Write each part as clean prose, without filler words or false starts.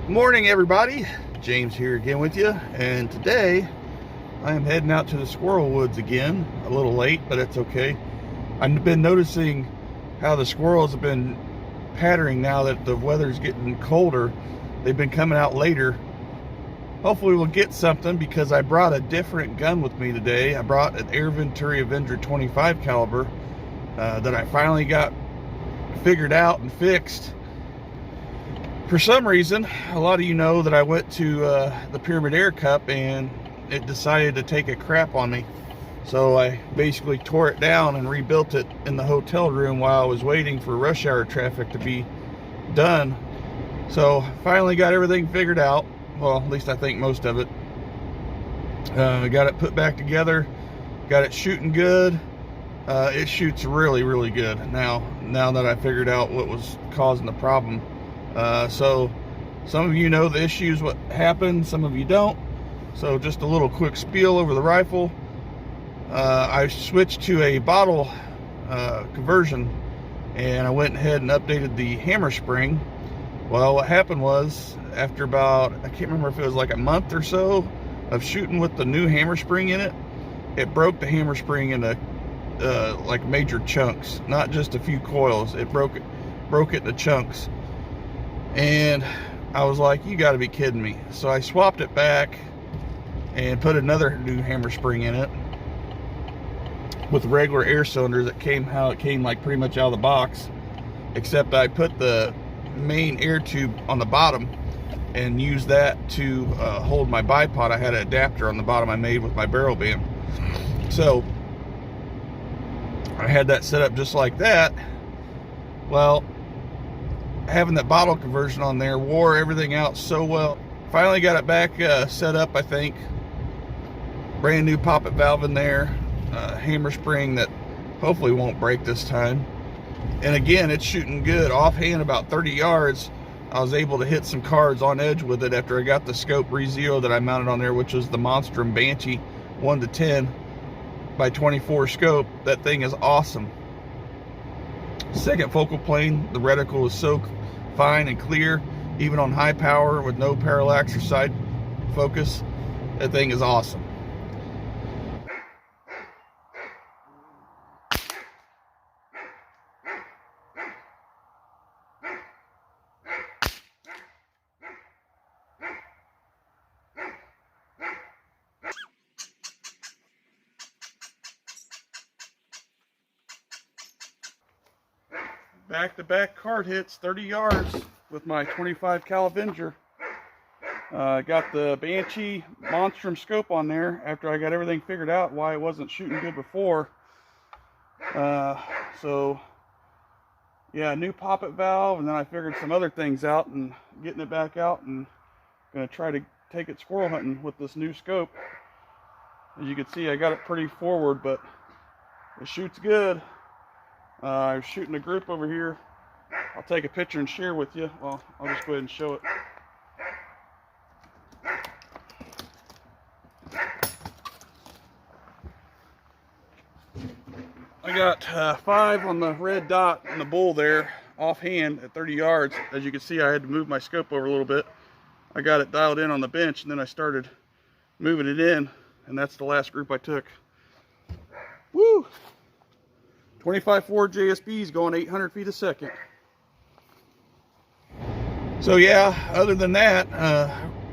Morning, everybody. James here again with you, and today I am heading out to the squirrel woods again. A little late, but it's okay. I've been noticing how the squirrels have been patterning now that the weather's getting colder. They've been coming out later. Hopefully we'll get something, because I brought a different gun with me today. I brought an Venturi Avenger 25 caliber that I finally got figured out and fixed. For some reason, a lot of you know that I went to the Pyramid Air Cup and it decided to take a crap on me. So I basically tore it down and rebuilt it in the hotel room while I was waiting for rush hour traffic to be done. So finally got everything figured out. Well, at least I think most of it. Got it put back together. Got it shooting good. It shoots really, really good now that I figured out what was causing the problem. So some of you know the issues, what happened, some of you don't. So just a little quick spiel over the rifle. I switched to a bottle conversion, and I went ahead and updated the hammer spring. Well, what happened was, after about, I can't remember if it was like a month or so of shooting with the new hammer spring in it, it broke the hammer spring into like major chunks, not just a few coils. It broke it into chunks. And I was like, you got to be kidding me. So I swapped it back and put another new hammer spring in it with regular air cylinders. It came how it came, like pretty much out of the box, except I put the main air tube on the bottom and used that to hold my bipod. I had an adapter on the bottom I made with my barrel band. So I had that set up just like that. Well, having that bottle conversion on there wore everything out so well. Finally got it back set up, I think. Brand new poppet valve in there, hammer spring that hopefully won't break this time. And again, it's shooting good. Offhand, about 30 yards, I was able to hit some cards on edge with it after I got the scope re-zero that I mounted on there, which was the Monstrum Banshee 1:10 by 24 scope. That thing is awesome. Second focal plane, the reticle is so fine and clear, even on high power with no parallax or side focus. That thing is awesome. Back-to-back card hits, 30 yards with my 25 cal Avenger. Got the Banshee Monstrum scope on there after I got everything figured out why it wasn't shooting good before. So yeah, new poppet valve, and then I figured some other things out and getting it back out, and gonna try to take it squirrel hunting with this new scope. As you can see, I got it pretty forward, but it shoots good. I was shooting a group over here. I'll take a picture and share with you. Well, I'll just go ahead and show it. I got 5 on the red dot in the bull there, offhand at 30 yards. As you can see, I had to move my scope over a little bit. I got it dialed in on the bench, and then I started moving it in, and that's the last group I took. Woo! 25-4 JSBs going 800 feet a second. So yeah, other than that,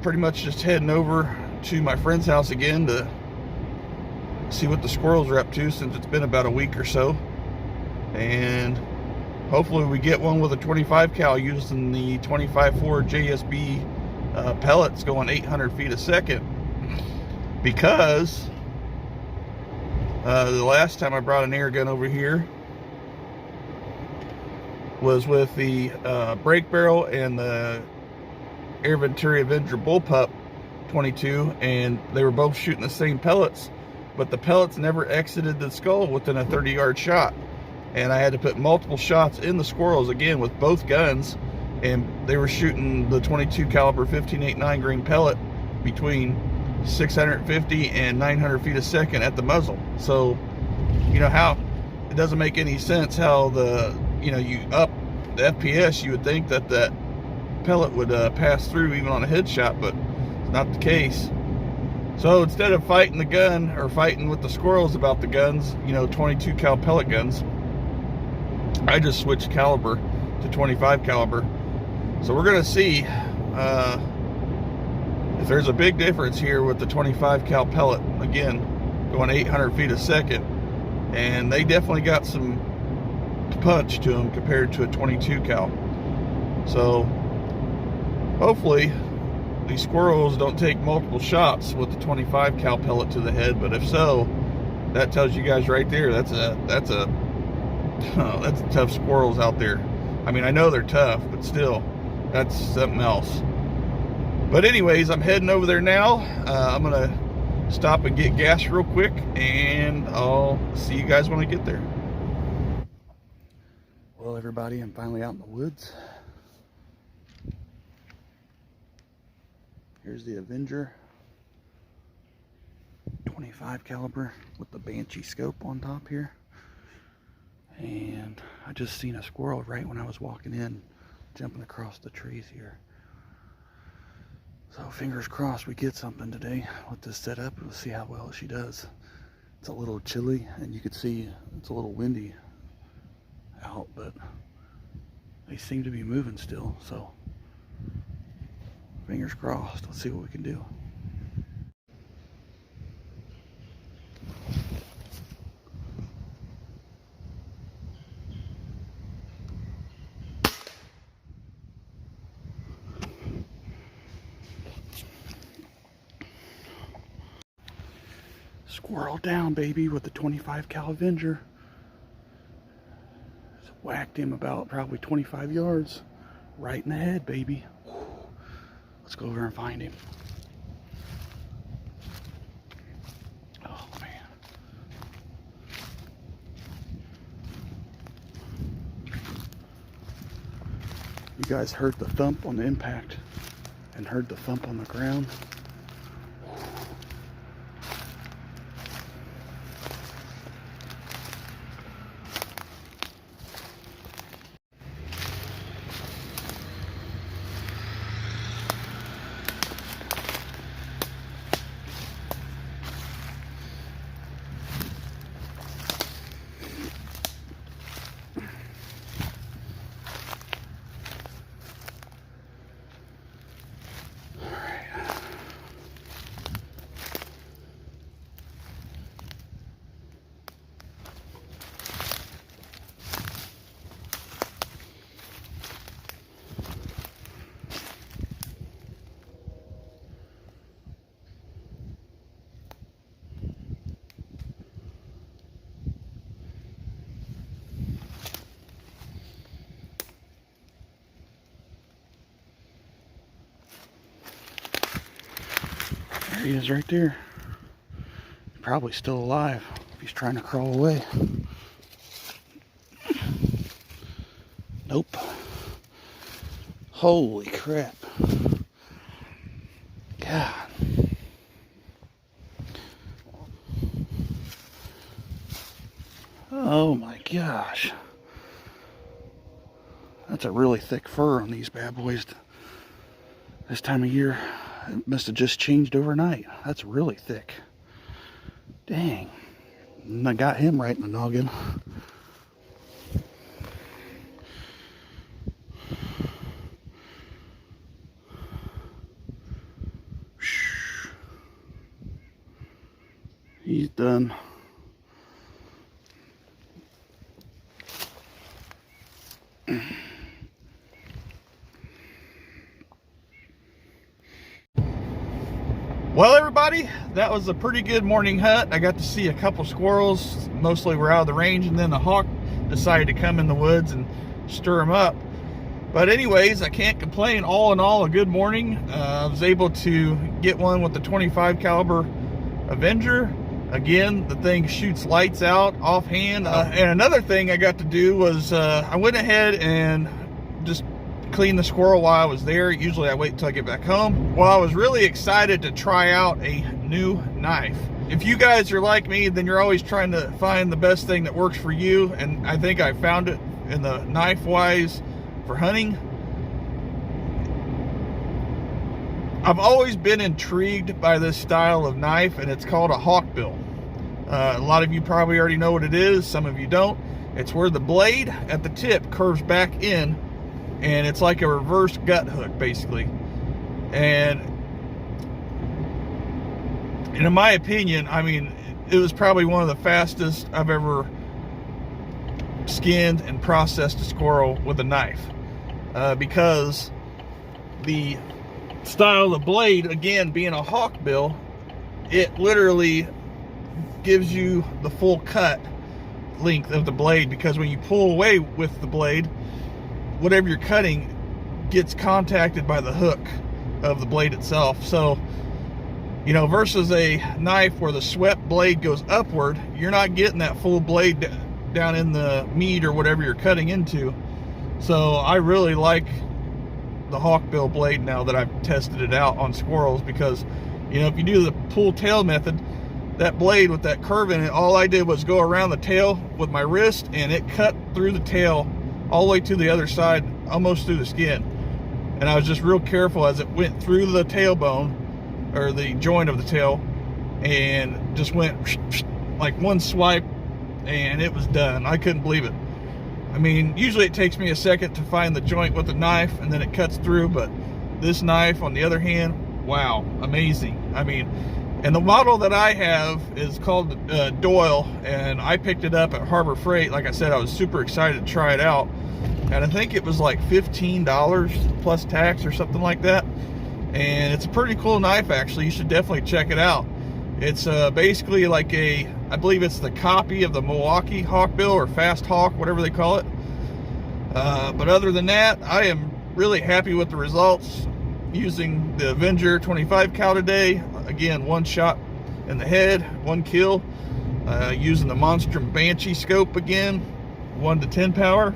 pretty much just heading over to my friend's house again to see what the squirrels are up to, since it's been about a week or so. And hopefully we get one with a 25 cal using the 25-4 JSB pellets going 800 feet a second, because the last time I brought an air gun over here was with the brake barrel and the Venturi Avenger bullpup 22, and they were both shooting the same pellets, but the pellets never exited the skull within a 30-yard shot, and I had to put multiple shots in the squirrels again with both guns, and they were shooting the 22 caliber 15.89 grain pellet between 650 and 900 feet a second at the muzzle. So you know how it doesn't make any sense how the, you know, you up the FPS, you would think that pellet would pass through even on a headshot, but it's not the case. So instead of fighting the gun or fighting with the squirrels about the guns, you know, 22 cal pellet guns, I just switched caliber to 25 caliber. So we're gonna see if there's a big difference here with the 25 cal pellet. Again, going 800 feet a second, and they definitely got some punch to them compared to a 22 cal. So hopefully these squirrels don't take multiple shots with the 25 cal pellet to the head, but if so, that tells you guys right there that's tough squirrels out there. I mean, I know they're tough, but still, that's something else. But anyways, I'm heading over there now. I'm gonna stop and get gas real quick, and I'll see you guys when I get there. Well, everybody, I'm finally out in the woods. Here's the Avenger 25 caliber with the Banshee scope on top here. And I just seen a squirrel right when I was walking in, jumping across the trees here. So fingers crossed we get something today with this setup. We'll see how well she does. It's a little chilly, and you can see it's a little windy out, but they seem to be moving still, so fingers crossed. Let's see what we can do. Squirrel down, baby, with the 25 cal Avenger. Just whacked him about probably 25 yards right in the head, baby. Let's go over and find him. Oh, man. You guys heard the thump on the impact and heard the thump on the ground. There he is right there. Probably still alive if he's trying to crawl away. Nope. Holy crap. God. Oh my gosh. That's a really thick fur on these bad boys this time of year. It must have just changed overnight. That's really thick. Dang. And I got him right in the noggin. He's done. Well, everybody, that was a pretty good morning hunt. I got to see a couple squirrels. Mostly were out of the range, and then the hawk decided to come in the woods and stir them up. But anyways, I can't complain. All in all, a good morning. I was able to get one with the 25 caliber Avenger. Again, the thing shoots lights out offhand. And another thing I got to do was I went ahead and just clean the squirrel while I was there. Usually I wait until I get back home. Well, I was really excited to try out a new knife. If you guys are like me, then you're always trying to find the best thing that works for you, and I think I found it in the knife wise for hunting. I've always been intrigued by this style of knife, and it's called a hawkbill. A lot of you probably already know what it is, some of you don't. It's where the blade at the tip curves back in, and it's like a reverse gut hook basically. And in my opinion, I mean, it was probably one of the fastest I've ever skinned and processed a squirrel with a knife, because the style of the blade, again being a hawkbill, it literally gives you the full cut length of the blade, because when you pull away with the blade, whatever you're cutting gets contacted by the hook of the blade itself. So, you know, versus a knife where the swept blade goes upward, you're not getting that full blade down in the meat or whatever you're cutting into. So I really like the hawkbill blade now that I've tested it out on squirrels, because, you know, if you do the pull tail method, that blade with that curve in it, all I did was go around the tail with my wrist, and it cut through the tail all the way to the other side, almost through the skin. And I was just real careful as it went through the tailbone, or the joint of the tail, and just went like one swipe, and it was done. I couldn't believe it. I mean, usually it takes me a second to find the joint with the knife, and then it cuts through, but this knife, on the other hand, wow, amazing. I mean, and the model that I have is called Doyle, and I picked it up at Harbor Freight. Like I said, I was super excited to try it out, and I think it was like $15 plus tax or something like that. And it's a pretty cool knife, actually. You should definitely check it out. It's basically like a, I believe it's the copy of the Milwaukee Hawkbill, or Fast Hawk, whatever they call it. But other than that, I am really happy with the results using the Avenger 25 cal today. Again, one shot in the head, one kill. Using the Monstrum Banshee scope again, 1 to 10 power,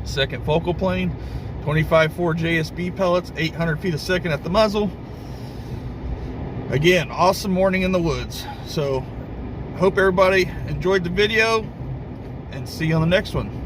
second focal plane, 25-4 JSB pellets, 800 feet a second at the muzzle. Again, awesome morning in the woods. So hope everybody enjoyed the video, and see you on the next one.